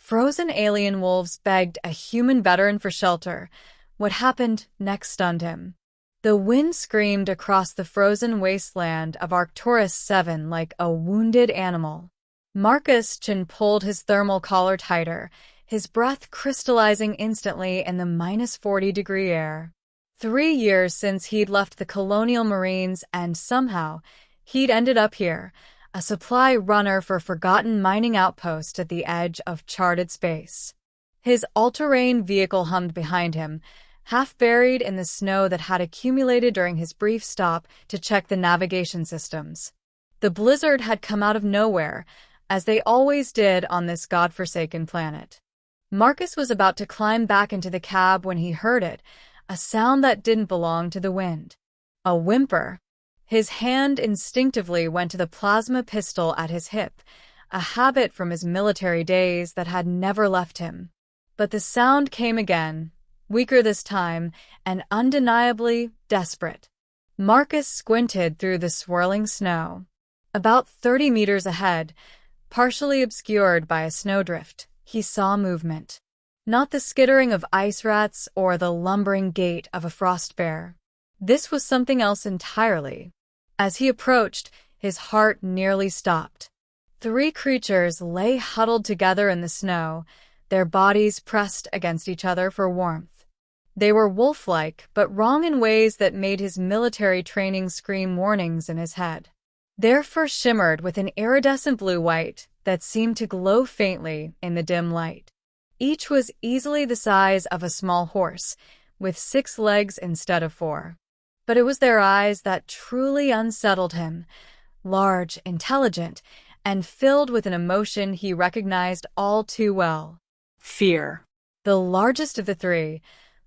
frozen alien wolves begged a human veteran for shelter. What happened next stunned him. The wind screamed across the frozen wasteland of Arcturus Seven like a wounded animal. Marcus Chen pulled his thermal collar tighter, his breath crystallizing instantly in the -40-degree air. 3 years since he'd left the Colonial Marines, and somehow he'd ended up here, a supply runner for forgotten mining outpost at the edge of charted space. His all-terrain vehicle hummed behind him, half buried in the snow that had accumulated during his brief stop to check the navigation systems. The blizzard had come out of nowhere, as they always did on this godforsaken planet. Marcus was about to climb back into the cab when he heard it, a sound that didn't belong to the wind. A whimper. His hand instinctively went to the plasma pistol at his hip, a habit from his military days that had never left him. But the sound came again, weaker this time, and undeniably desperate. Marcus squinted through the swirling snow. About 30 meters ahead, partially obscured by a snowdrift, he saw movement. Not the skittering of ice rats or the lumbering gait of a frost bear. This was something else entirely. As he approached, his heart nearly stopped. 3 creatures lay huddled together in the snow, their bodies pressed against each other for warmth. They were wolf-like, but wrong in ways that made his military training scream warnings in his head. Their fur shimmered with an iridescent blue-white that seemed to glow faintly in the dim light. Each was easily the size of a small horse, with 6 legs instead of 4. But it was their eyes that truly unsettled him, large, intelligent, and filled with an emotion he recognized all too well. Fear. The largest of the 3,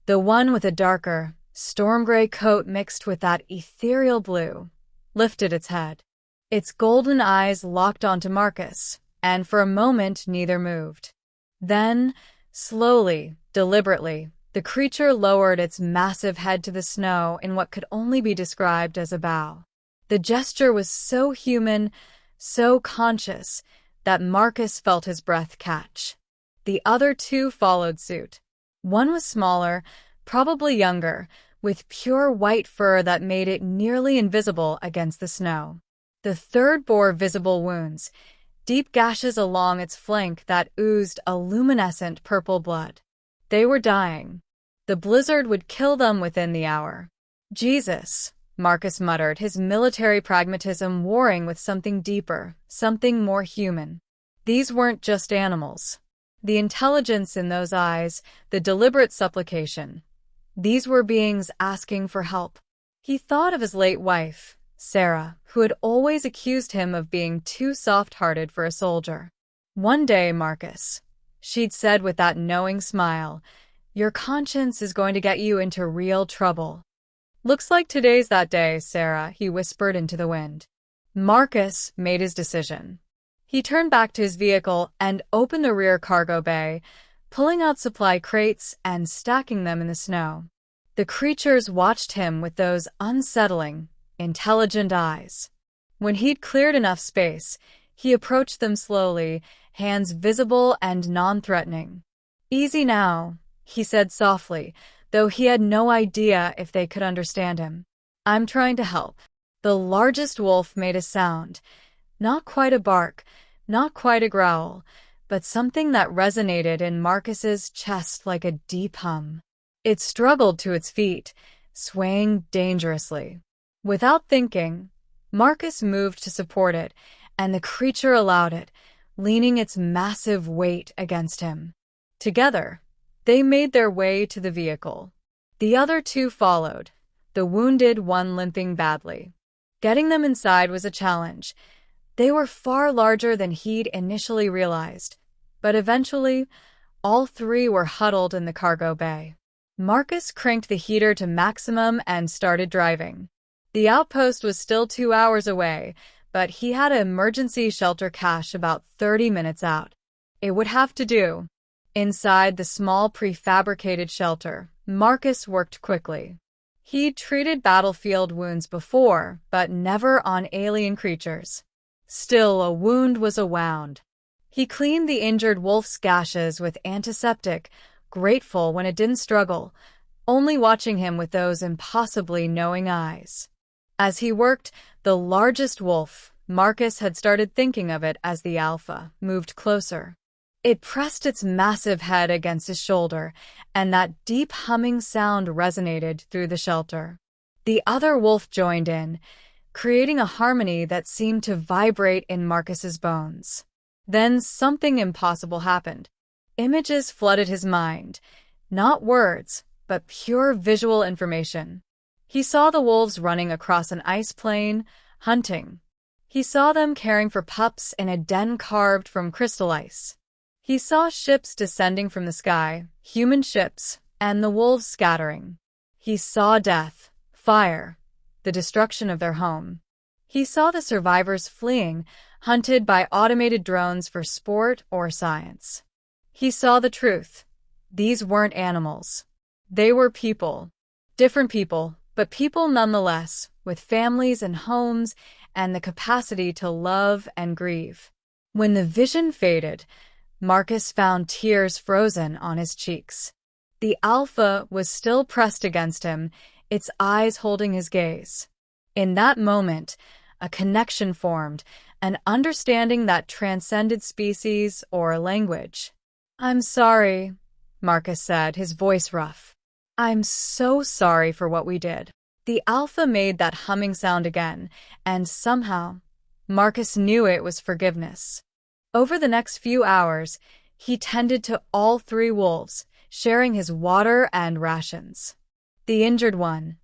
the one with a darker, storm-gray coat mixed with that ethereal blue, lifted its head. Its golden eyes locked onto Marcus, and for a moment neither moved. Then, slowly, deliberately, the creature lowered its massive head to the snow in what could only be described as a bow. The gesture was so human, so conscious, that Marcus felt his breath catch. The other 2 followed suit. One was smaller, probably younger, with pure white fur that made it nearly invisible against the snow. The third bore visible wounds, deep gashes along its flank that oozed a luminescent purple blood. They were dying. The blizzard would kill them within the hour. Jesus, Marcus muttered, his military pragmatism warring with something deeper, something more human. These weren't just animals. The intelligence in those eyes, the deliberate supplication. These were beings asking for help. He thought of his late wife, Sarah, who had always accused him of being too soft-hearted for a soldier. "One day, Marcus," she'd said with that knowing smile, "your conscience is going to get you into real trouble." "Looks like today's that day, Sarah," he whispered into the wind. Marcus made his decision. He turned back to his vehicle and opened the rear cargo bay, pulling out supply crates and stacking them in the snow. The creatures watched him with those unsettling, intelligent eyes. When he'd cleared enough space, he approached them slowly, hands visible and non-threatening. "Easy now," he said softly, though he had no idea if they could understand him. "I'm trying to help." The largest wolf made a sound, not quite a bark, not quite a growl, but something that resonated in Marcus's chest like a deep hum. It struggled to its feet, swaying dangerously. Without thinking, Marcus moved to support it, and the creature allowed it, leaning its massive weight against him. Together, they made their way to the vehicle. The other 2 followed, the wounded one limping badly. Getting them inside was a challenge. They were far larger than he'd initially realized, but eventually, all 3 were huddled in the cargo bay. Marcus cranked the heater to maximum and started driving. The outpost was still 2 hours away, but he had an emergency shelter cache about 30 minutes out. It would have to do. Inside the small prefabricated shelter, Marcus worked quickly. He'd treated battlefield wounds before, but never on alien creatures. Still, a wound was a wound. He cleaned the injured wolf's gashes with antiseptic, grateful when it didn't struggle, only watching him with those impossibly knowing eyes. As he worked, the largest wolf, Marcus had started thinking of it as the alpha, moved closer. It pressed its massive head against his shoulder, and that deep humming sound resonated through the shelter. The other wolf joined in, creating a harmony that seemed to vibrate in Marcus's bones. Then something impossible happened. Images flooded his mind, not words, but pure visual information. He saw the wolves running across an ice plain, hunting. He saw them caring for pups in a den carved from crystal ice. He saw ships descending from the sky, human ships, and the wolves scattering. He saw death, fire, the destruction of their home. He saw the survivors fleeing, hunted by automated drones for sport or science. He saw the truth. These weren't animals. They were people. Different people, but people nonetheless, with families and homes and the capacity to love and grieve. When the vision faded, Marcus found tears frozen on his cheeks. The alpha was still pressed against him, its eyes holding his gaze. In that moment, a connection formed, an understanding that transcended species or language. "I'm sorry," Marcus said, his voice rough. "I'm so sorry for what we did." The alpha made that humming sound again, and somehow, Marcus knew it was forgiveness. Over the next few hours, he tended to all three wolves, sharing his water and rations. The injured one,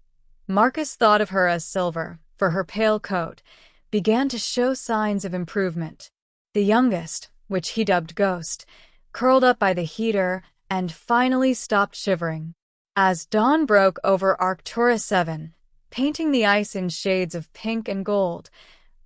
Marcus thought of her as Silver, for her pale coat, began to show signs of improvement. The youngest, which he dubbed Ghost, curled up by the heater and finally stopped shivering. As dawn broke over Arcturus 7, painting the ice in shades of pink and gold,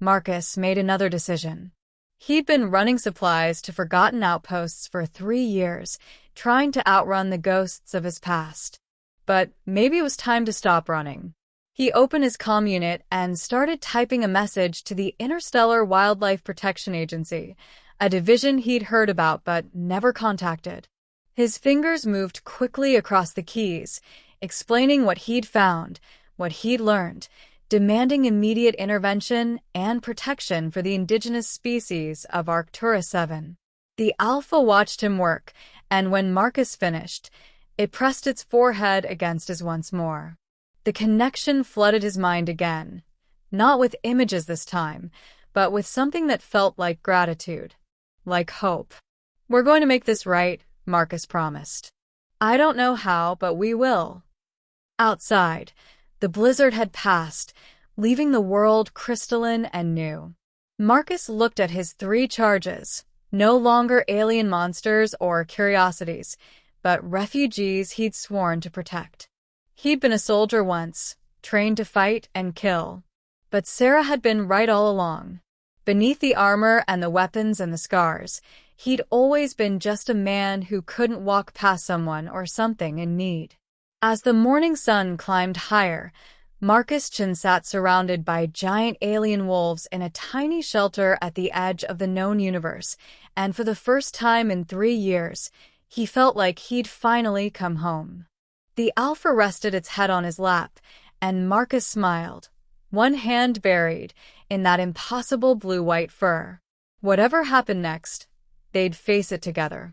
Marcus made another decision. He'd been running supplies to forgotten outposts for 3 years, trying to outrun the ghosts of his past. But maybe it was time to stop running. He opened his comm unit and started typing a message to the Interstellar Wildlife Protection Agency, a division he'd heard about but never contacted. His fingers moved quickly across the keys, explaining what he'd found, what he'd learned, demanding immediate intervention and protection for the indigenous species of Arcturus 7. The alpha watched him work, and when Marcus finished, it pressed its forehead against his once more. The connection flooded his mind again, not with images this time, but with something that felt like gratitude, like hope. "We're going to make this right," Marcus promised. "I don't know how, but we will." Outside, the blizzard had passed, leaving the world crystalline and new. Marcus looked at his 3 charges, no longer alien monsters or curiosities, but refugees he'd sworn to protect. He'd been a soldier once, trained to fight and kill. But Sarah had been right all along. Beneath the armor and the weapons and the scars, he'd always been just a man who couldn't walk past someone or something in need. As the morning sun climbed higher, Marcus Chen sat surrounded by giant alien wolves in a tiny shelter at the edge of the known universe, and for the first time in 3 years, he felt like he'd finally come home. The alpha rested its head on his lap, and Marcus smiled, one hand buried in that impossible blue-white fur. Whatever happened next, they'd face it together.